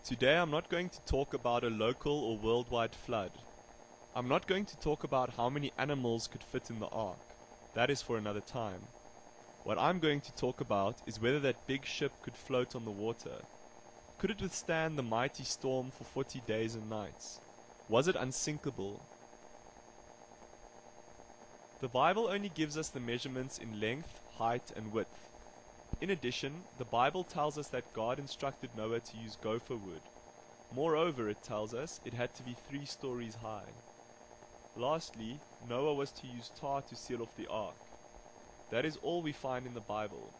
Today I'm not going to talk about a local or worldwide flood. I'm not going to talk about how many animals could fit in the ark. That is for another time. What I'm going to talk about is whether that big ship could float on the water. Could it withstand the mighty storm for 40 days and nights? Was it unsinkable? The Bible only gives us the measurements in length, height, and width. In addition, the Bible tells us that God instructed Noah to use gopher wood. Moreover, it tells us it had to be 3 stories high. Lastly, Noah was to use tar to seal off the ark. That is all we find in the Bible.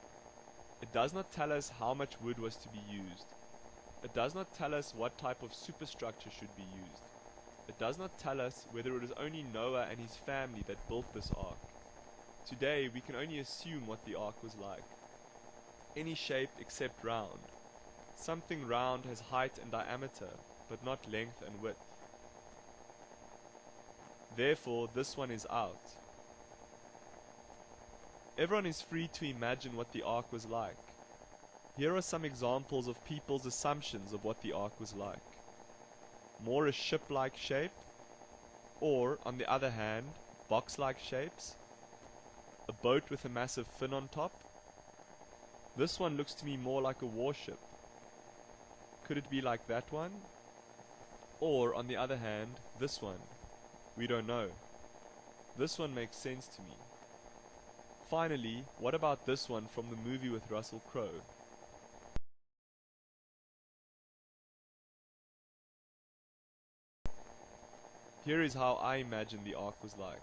It does not tell us how much wood was to be used. It does not tell us what type of superstructure should be used. It does not tell us whether it was only Noah and his family that built this ark. Today, we can only assume what the ark was like. Any shape except round. Something round has height and diameter, but not length and width. Therefore, this one is out. Everyone is free to imagine what the ark was like. Here are some examples of people's assumptions of what the ark was like. More a ship-like shape, or, on the other hand, box-like shapes. A boat with a massive fin on top. This one looks to me more like a warship. Could it be like that one? Or, on the other hand, this one? We don't know. This one makes sense to me. Finally, what about this one from the movie with Russell Crowe? Here is how I imagine the ark was like.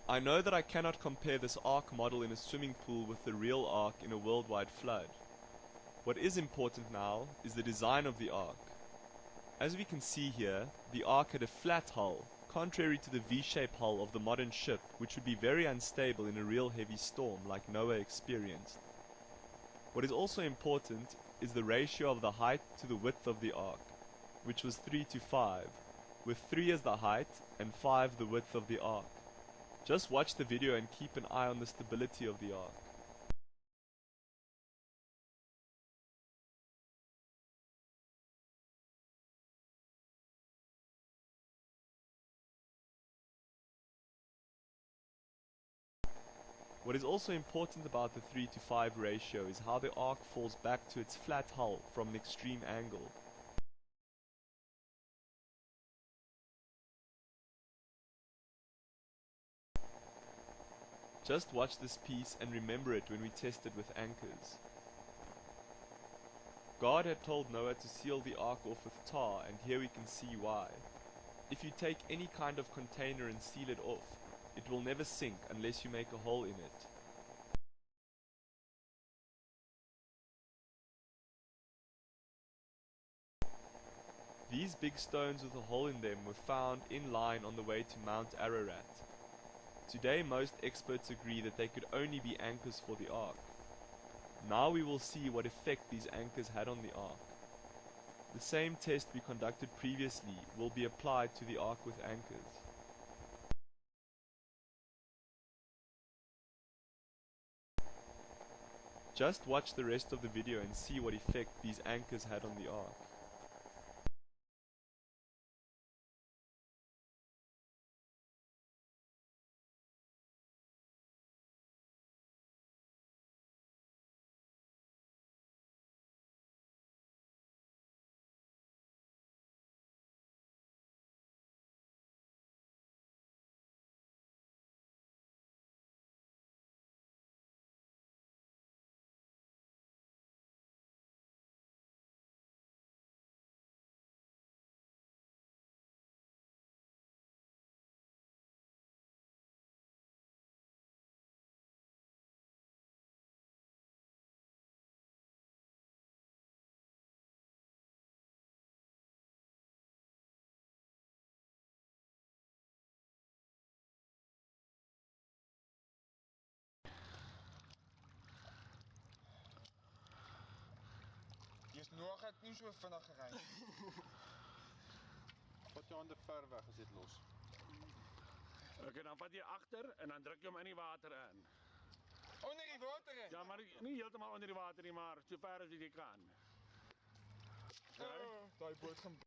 I know that I cannot compare this ark model in a swimming pool with the real ark in a worldwide flood. What is important now is the design of the ark. As we can see here, the ark had a flat hull, contrary to the V-shaped hull of the modern ship, which would be very unstable in a real heavy storm like Noah experienced. What is also important is the ratio of the height to the width of the ark, which was 3:5, with 3 as the height and 5 the width of the ark. Just watch the video and keep an eye on the stability of the ark. What is also important about the 3:5 ratio is how the ark falls back to its flat hull from an extreme angle. Just watch this piece and remember it when we test it with anchors. God had told Noah to seal the ark off with tar, and here we can see why. If you take any kind of container and seal it off, it will never sink unless you make a hole in it. These big stones with a hole in them were found in line on the way to Mount Ararat. Today most experts agree that they could only be anchors for the ark. Now we will see what effect these anchors had on the ark. The same test we conducted previously will be applied to the ark with anchors. Just watch the rest of the video and see what effect these anchors had on the ark. Noah gaat nie so vinnig gery. Wat jy aan die ver weg is dit los. Okay, dan vat jy agter en dan druk jy hom in die water in. Onder die water in. Ja, maar nie heeltemal onder die water nie, maar so ver as wat jy kan. Daai boot gaan